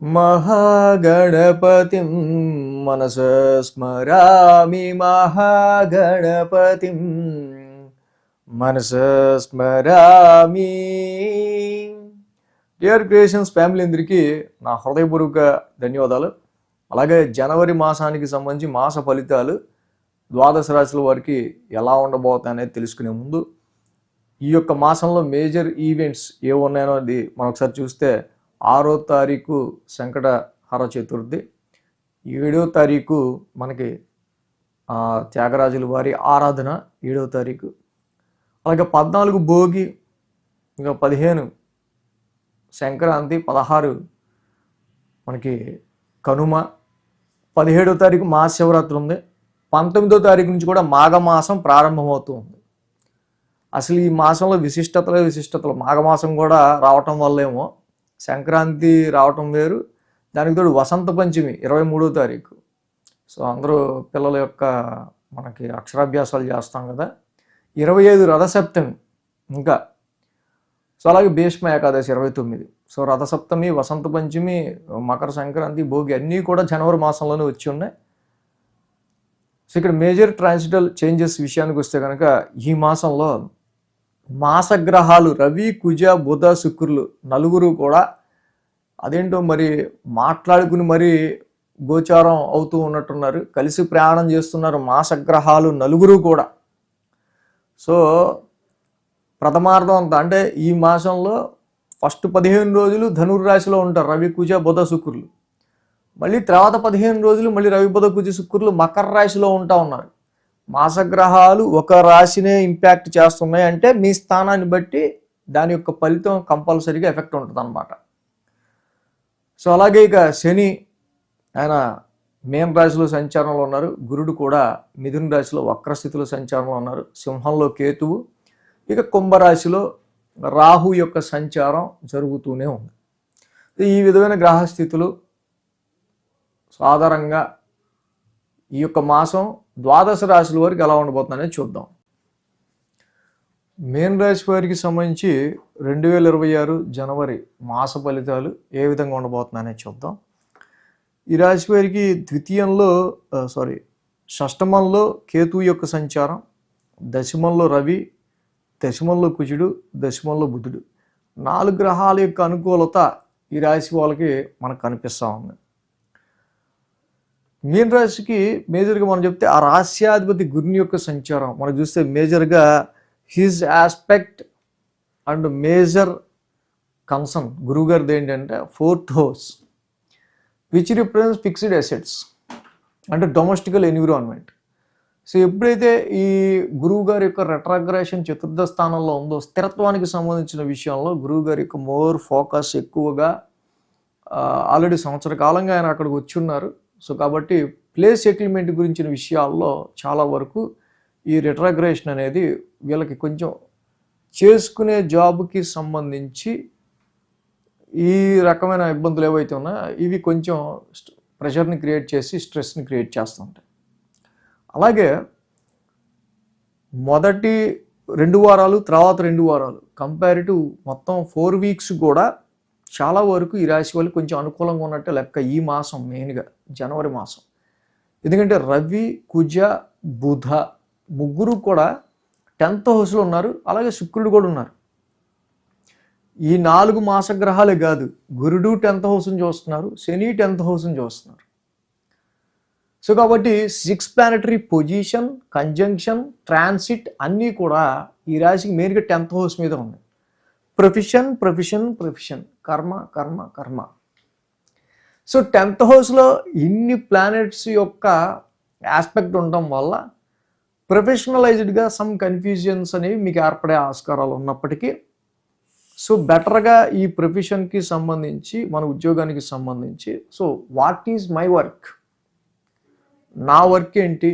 మహాగణపతిం మనసా స్మరామి మహాగణపతిం మనసా స్మరామి. Dear creations family అందరికీ నా హృదయపూర్వక ధన్యవాదాలు. అలాగే జనవరి మాసానికి సంబంధించి మాస ఫలితాలు ద్వాదశ రాశుల వారికి ఎలా ఉండబోతాయి అనేది తెలుసుకునే ముందు ఈ యొక్క మాసంలో మేజర్ ఈవెంట్స్ ఏమున్నాయో అది మనం ఒకసారి చూస్తే 6వ తారీఖు సంకటహర చతుర్థి, 7వ తారీఖు మనకి త్యాగరాజుల వారి ఆరాధన 7వ తారీఖు, అలాగే 14 భోగి, ఇంకా 15 సంక్రాంతి, 16 మనకి కనుమ, 17వ తారీఖు మహాశివరాత్రి ఉంది, 19వ తారీఖు నుంచి కూడా మాఘమాసం ప్రారంభమవుతూ ఉంది. అసలు ఈ మాసంలో విశిష్టతలు మాఘమాసం కూడా రావటం వల్లేమో సంక్రాంతి రావటం వేరు, దానికి తోడు వసంత పంచమి 23వ తారీఖు. సో అందరూ పిల్లల యొక్క మనకి అక్షరాభ్యాసాలు చేస్తాం కదా. 25 రథసప్తమి, ఇంకా సో అలాగే భీష్మ ఏకాదశి 29. సో రథసప్తమి, వసంత పంచమి, మకర సంక్రాంతి, భోగి అన్నీ కూడా జనవరి మాసంలోనే వచ్చి ఉన్నాయి. సో ఇక్కడ మేజర్ ట్రాన్సిటల్ చేంజెస్ విషయానికి వస్తే కనుక ఈ మాసంలో మాసగ్రహాలు రవి, కుజ, బుధ, శుక్రులు నలుగురు కూడా అదేంటో మరి మాట్లాడుకుని మరి గోచారం అవుతూ ఉన్నట్టున్నారు, కలిసి ప్రయాణం చేస్తున్నారు మాసగ్రహాలు నలుగురు కూడా. సో ప్రథమార్థం అంతా అంటే ఈ మాసంలో ఫస్ట్ 15 రోజులు ధనుర్రాశిలో ఉంటారు రవి, కుజ, బుధ, శుక్రులు. మళ్ళీ తర్వాత 15 రోజులు మళ్ళీ రవి, బుధ, కుజ, శుక్రులు మకర రాశిలో ఉంటా ఉన్నారు. మాసగ్రహాలు ఒక రాశినే ఇంపాక్ట్ చేస్తున్నాయి అంటే మీ స్థానాన్ని బట్టి దాని యొక్క ఫలితం కంపల్సరీగా ఎఫెక్ట్ ఉంటుంది అన్నమాట. సో అలాగే ఇక శని ఆయన మేన రాశిలో సంచారంలో ఉన్నారు, గురుడు కూడా మిథున రాశిలో వక్రస్థితిలో సంచారంలో ఉన్నారు, సింహంలో కేతువు, ఇక కుంభరాశిలో రాహు యొక్క సంచారం జరుగుతూనే ఉంది. ఈ విధమైన గ్రహస్థితులు సాధారణంగా ఈ యొక్క మాసం ద్వాదశ రాశుల వారికి ఎలా ఉండబోతుందనేది చూద్దాం. మేన రాశి వారికి సంబంధించి 2026 జనవరి మాస ఫలితాలు ఏ విధంగా ఉండబోతుందనేది చూద్దాం. ఈ రాశి వారికి షష్టమంలో కేతువు యొక్క సంచారం, దశమంలో రవి, దశమంలో కుజుడు, దశమంలో బుధుడు, 4 గ్రహాల యొక్క అనుకూలత ఈ రాశి వాళ్ళకి మనకు కనిపిస్తూ ఉంది. మీన రాశికి మేజర్గా మనం చెప్తే ఆ రాశ్యాధిపతి గురుని యొక్క సంచారం మనం చూస్తే మేజర్గా his aspect and major concern గురువు గారిది ఏంటంటే 4th house which represents fixed assets అంటే డొమెస్టికల్ ఎన్విరాన్మెంట్. సో ఎప్పుడైతే ఈ గురువు గారి యొక్క రెట్రాగ్రేషన్ చతుర్థ స్థానంలో ఉందో స్థిరత్వానికి సంబంధించిన విషయంలో గురువు గారి యొక్క మోర్ ఫోకస్ ఎక్కువగా ఆల్రెడీ సంవత్సర కాలంగా ఆయన అక్కడికి వచ్చి ఉన్నారు. సో కాబట్టి ప్లేస్ సెటిల్మెంట్ గురించిన విషయాల్లో చాలా వరకు ఈ రెట్రాగ్రేషన్ అనేది వీళ్ళకి కొంచెం చేసుకునే జాబ్కి సంబంధించి ఈ రకమైన ఇబ్బందులు ఏవైతే ఉన్నాయో ఇవి కొంచెం ప్రెషర్ని క్రియేట్ చేసి స్ట్రెస్ని క్రియేట్ చేస్తుంటాయి. అలాగే మొదటి 2 వారాలు తర్వాత 2 వారాలు కంపారిటివ్ మొత్తం 4 వీక్స్ కూడా చాలా వరకు ఈ రాశి వాళ్ళు కొంచెం అనుకూలంగా ఉన్నట్టే లెక్క ఈ మాసం మెయిన్గా జనవరి మాసం. ఎందుకంటే రవి, కుజ, బుధ ముగ్గురు కూడా 10th హౌస్లో ఉన్నారు, అలాగే శుక్రుడు కూడా ఉన్నారు. ఈ 4 మాసగ్రహాలే కాదు, గురుడు 10th హౌస్ని చూస్తున్నారు, శని 10th హౌస్ని చూస్తున్నారు. సో కాబట్టి 6 ప్లానటరీ పొజిషన్, కంజంక్షన్, ట్రాన్సిట్ అన్నీ కూడా ఈ రాశికి మెయిన్గా 10th హౌస్ మీద ఉన్నాయి. ప్రొఫెషన్, కర్మ. సో 10th హౌస్లో ఇన్ని ప్లానెట్స్ యొక్క ఆస్పెక్ట్ ఉండటం వల్ల ప్రొఫెషనలైజ్డ్గా సమ్ కన్ఫ్యూజన్స్ అనేవి మీకు ఏర్పడే ఆస్కారాలు ఉన్నప్పటికీ సో బెటర్గా ఈ ప్రొఫెషన్కి సంబంధించి మన ఉద్యోగానికి సంబంధించి so what is my work, నా వర్క్ ఏంటి,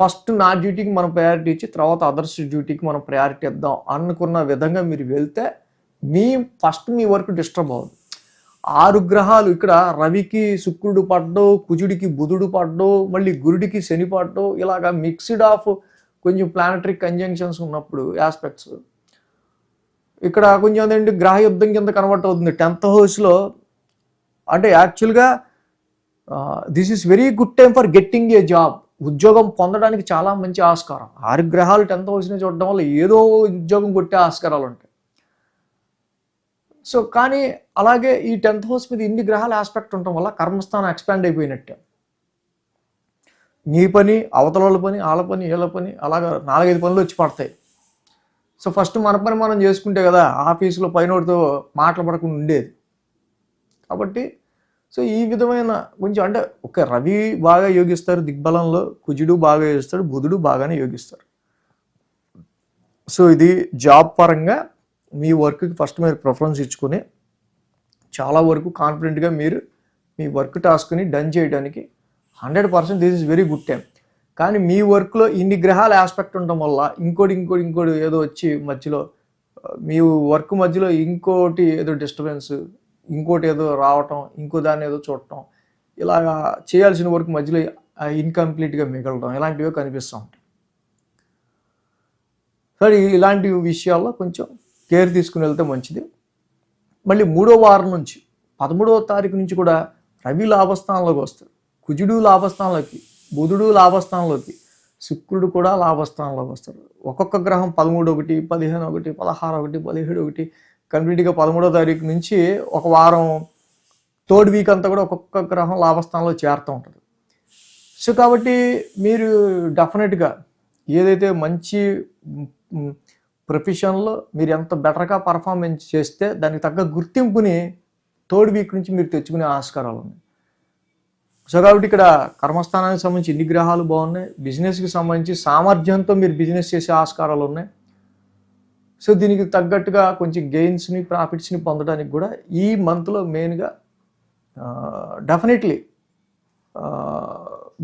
ఫస్ట్ నా డ్యూటీకి మనం ప్రయారిటీ ఇచ్చి తర్వాత అదర్స్ డ్యూటీకి మనం ప్రయారిటీ ఇద్దాం అనుకున్న విధంగా మీరు వెళ్తే మీ వర్క్ డిస్టర్బ్ అవ్వదు. 6 గ్రహాలు ఇక్కడ రవికి శుక్రుడు పడ్డో, కుజుడికి బుధుడు పడ్డో, మళ్ళీ గురుడికి శని పడ్డో, ఇలాగా మిక్స్డ్ ఆఫ్ కొంచెం ప్లానటరీ కంజంక్షన్స్ ఉన్నప్పుడు ఆస్పెక్ట్స్ ఇక్కడ కొంచెం అదేంటి గ్రహ యుద్ధం కింద కన్వర్ట్ అవుతుంది. 10th హౌస్లో అంటే యాక్చువల్గా this is very good time for getting a job. ఉద్యోగం పొందడానికి చాలా మంచి ఆస్కారం. 6 గ్రహాలు 10th హౌస్ని చూడడం వల్ల ఏదో ఉద్యోగం కొట్టే ఆస్కారాలు ఉంటాయి. సో కానీ అలాగే ఈ 10th హౌస్ మీద ఇన్ని గ్రహాల ఆస్పెక్ట్ ఉండటం వల్ల కర్మస్థానం ఎక్స్పాండ్ అయిపోయినట్టే. నీ పని, అవతల వాళ్ళ పని, వాళ్ళ పని, వీళ్ళ పని, అలాగా 4-5 పనులు వచ్చి పడతాయి. సో ఫస్ట్ మన పని మనం చేసుకుంటే కదా ఆఫీసులో పైనోడితో మాటలు పడకుండా ఉండేది. కాబట్టి సో ఈ విధమైన కొంచెం అంటే ఒక రవి బాగా యోగిస్తారు దిగ్బలంలో, కుజుడు బాగా యోగిస్తాడు, బుధుడు బాగానే యోగిస్తారు. సో ఇది జాబ్ పరంగా మీ వర్క్కి ఫస్ట్ మీరు ప్రిఫరెన్స్ ఇచ్చుకొని చాలా వరకు కాన్ఫిడెంట్గా మీరు మీ వర్క్ టాస్క్ని డన్ చేయడానికి 100% this is very good time. కానీ మీ వర్క్లో ఇన్ని గ్రహాల ఆస్పెక్ట్ ఉండటం వల్ల ఇంకోటి ఏదో వచ్చి మధ్యలో మీ వర్క్ మధ్యలో ఇంకోటి ఏదో డిస్టర్బెన్స్, ఇంకోటి ఏదో రావటం, ఇంకో దాన్ని ఏదో చూడటం, ఇలాగా చేయాల్సిన వర్క్ మధ్యలో ఇన్కంప్లీట్గా మిగలడం, ఇలాంటివే కనిపిస్తూ ఉంటాయి. సరే ఇలాంటి విషయాల్లో కొంచెం కేర్ తీసుకుని వెళ్తే మంచిది. మళ్ళీ 3వ వారం నుంచి 13వ తారీఖు నుంచి కూడా రవి లాభస్థానంలోకి వస్తారు, కుజుడు లాభస్థానంలోకి, బుధుడు లాభస్థానంలోకి, శుక్రుడు కూడా లాభస్థానంలోకి వస్తారు. ఒక్కొక్క గ్రహం 13 ఒకటి, 15 ఒకటి, 16 ఒకటి, 17 ఒకటి, కంప్లీట్గా 13వ తారీఖు నుంచి ఒక వారం 3rd వీక్ అంతా కూడా ఒక్కొక్క గ్రహం లాభస్థానంలో చేరుతూ ఉంటుంది. సో కాబట్టి మీరు డెఫినెట్గా ఏదైతే మంచి ప్రొఫెషన్లో మీరు ఎంత బెటర్గా పర్ఫార్మెన్స్ చేస్తే దానికి తగ్గ గుర్తింపుని 3rd వీక్ నుంచి మీరు తెచ్చుకునే ఆస్కారాలు ఉన్నాయి. సో కాబట్టి ఇక్కడ కర్మస్థానానికి సంబంధించి ఇన్ని గ్రహాలు బాగున్నాయి, బిజినెస్కి సంబంధించి సామర్థ్యంతో మీరు బిజినెస్ చేసే ఆస్కారాలు ఉన్నాయి. సో దీనికి తగ్గట్టుగా కొంచెం గెయిన్స్ని, ప్రాఫిట్స్ని పొందడానికి కూడా ఈ మంత్లో మెయిన్గా డెఫినెట్లీ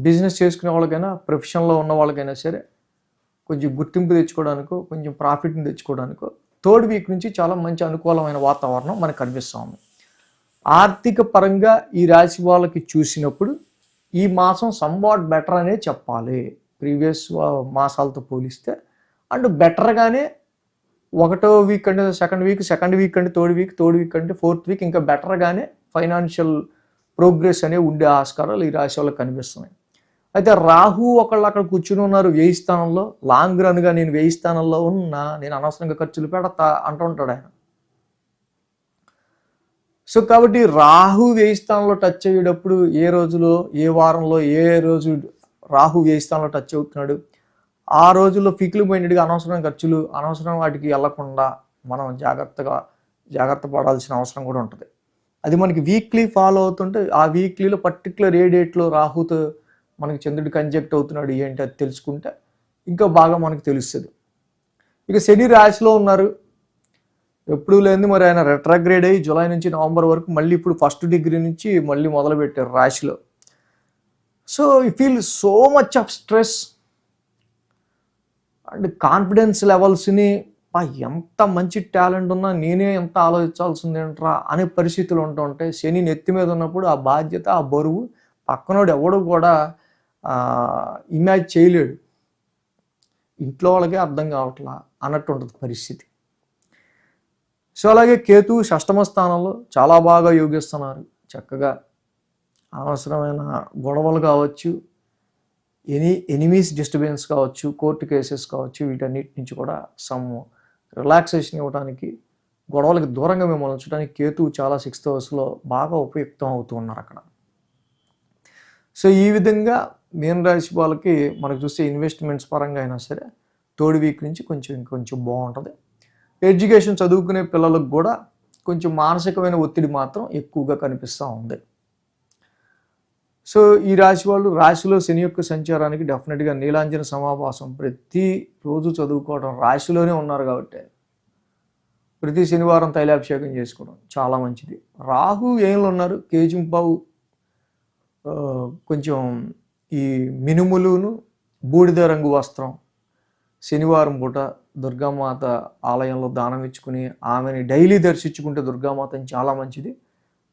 బిజినెస్ చేసుకునే వాళ్ళకైనా, ప్రొఫెషన్లో ఉన్న వాళ్ళకైనా సరే కొంచెం గుర్తింపు తెచ్చుకోవడానికో, కొంచెం ప్రాఫిట్ని తెచ్చుకోవడానికో 3rd వీక్ నుంచి చాలా మంచి అనుకూలమైన వాతావరణం మనకు కనిపిస్తూ ఉంది. ఆర్థిక పరంగా ఈ రాశి వాళ్ళకి చూసినప్పుడు ఈ మాసం సంవాట్ బెటర్ అనే చెప్పాలి ప్రీవియస్ మాసాలతో పోలిస్తే. అండ్ బెటర్గానే 1వ వీక్ అంటే సెకండ్ వీక్ అంటే 3rd వీక్ అంటే 4th వీక్ ఇంకా బెటర్గానే ఫైనాన్షియల్ ప్రోగ్రెస్ అనేవి ఉండే ఆస్కారాలు ఈ రాశి వాళ్ళకి కనిపిస్తున్నాయి. అయితే రాహు ఒకళ్ళు అక్కడ కూర్చుని ఉన్నారు 1000 స్థానంలో. లాంగ్ రన్గా నేను 1000 స్థానంలో ఉన్నా, నేను అనవసరంగా ఖర్చులు పెడతా అంటుంటాడు ఆయన. సో కాబట్టి రాహు 1000 స్థానంలో టచ్ అయ్యేటప్పుడు ఏ రోజులో, ఏ వారంలో, ఏ రోజు రాహు 1000 స్థానంలో టచ్ అవుతున్నాడు, ఆ రోజుల్లో ఫిక్లు మైండెడ్గా అనవసరమైన ఖర్చులు, అనవసరం వాటికి వెళ్లకుండా మనం జాగ్రత్త పడాల్సిన అవసరం కూడా ఉంటుంది. అది మనకి వీక్లీ ఫాలో అవుతుంటే ఆ వీక్లీలో పర్టికులర్ ఏ డేట్లో రాహుతో మనకి చంద్రుడు కంజెక్ట్ అవుతున్నాడు ఏంటి అది తెలుసుకుంటే ఇంకా బాగా మనకు తెలుస్తుంది. ఇక శని రాశిలో ఉన్నారు, ఎప్పుడు లేని మరి ఆయన రెట్రాగ్రేడ్ అయ్యి జూలై నుంచి నవంబర్ వరకు మళ్ళీ ఇప్పుడు 1st డిగ్రీ నుంచి మళ్ళీ మొదలుపెట్టారు రాశిలో. So you feel so much of stress and confidence లెవెల్స్ని ఎంత మంచి టాలెంట్ ఉన్నా నేనే ఎంత ఆలోచించాల్సింది ఏంట్రా అనే పరిస్థితులు ఉంటూ ఉంటాయి. శని నెత్తి మీద ఉన్నప్పుడు ఆ బాధ్యత, ఆ బరువు పక్కనోడు ఎవడు కూడా ఇమాజిన్ చేయలేడు, ఇంట్లో వాళ్ళకే అర్థం కావట్లా అన్నట్టు ఉంటుంది పరిస్థితి. సో అలాగే కేతు 6వ స్థానంలో చాలా బాగా యోగిస్తున్నారు. చక్కగా అనవసరమైన గొడవలు కావచ్చు, ఎనిమీస్ డిస్టర్బెన్స్ కావచ్చు, కోర్టు కేసెస్ కావచ్చు, వీటన్నిటి నుంచి కూడా సమ్ రిలాక్సేషన్ ఇవ్వడానికి, గొడవలకి దూరంగా మిమ్మల్ని ఉంచడానికి కేతు చాలా 6th హౌస్లో బాగా ఉపయుక్తం అవుతూ ఉన్నారు అక్కడ. సో ఈ విధంగా మీన రాశి వాళ్ళకి మనకు చూస్తే ఇన్వెస్ట్మెంట్స్ పరంగా అయినా సరే 3rd వీక్ నుంచి కొంచెం బాగుంటుంది. ఎడ్యుకేషన్ చదువుకునే పిల్లలకు కూడా కొంచెం మానసికమైన ఒత్తిడి మాత్రం ఎక్కువగా కనిపిస్తూ ఉంది. సో ఈ రాశి వాళ్ళు రాశిలో శని యొక్క సంచారానికి డెఫినెట్గా నీలాంజన సమావాసం ప్రతిరోజు చదువుకోవడం, రాశిలోనే ఉన్నారు కాబట్టి ప్రతి శనివారం తైలాభిషేకం చేసుకోవడం చాలా మంచిది. రాహు ఏంలో ఉన్నారు, కేజింపావు కొంచెం ఈ మినుములును బూడిద రంగు వస్త్రం శనివారం పూట దుర్గామాత ఆలయంలో దానం ఇచ్చుకుని ఆమెని డైలీ దర్శించుకుంటే దుర్గామాతని చాలా మంచిది.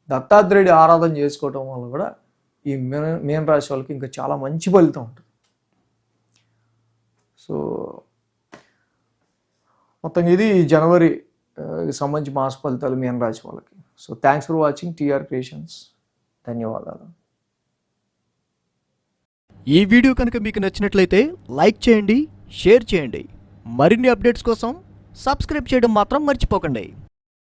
దత్తాత్రేయుడి ఆరాధన చేసుకోవటం వల్ల కూడా ఈ మీన రాశి వాళ్ళకి ఇంకా చాలా మంచి ఫలితం ఉంటుంది. సో మొత్తం ఇది జనవరి సంబంధించి మాస ఫలితాలు మీన రాశి వాళ్ళకి. So thanks for watching TR creations. ధన్యవాదాలు. ఈ వీడియో కనుక మీకు నచ్చినట్లయితే లైక్ చేయండి, షేర్ చేయండి. మరిన్ని అప్డేట్స్ కోసం సబ్స్క్రైబ్ చేయడం మాత్రం మర్చిపోకండి.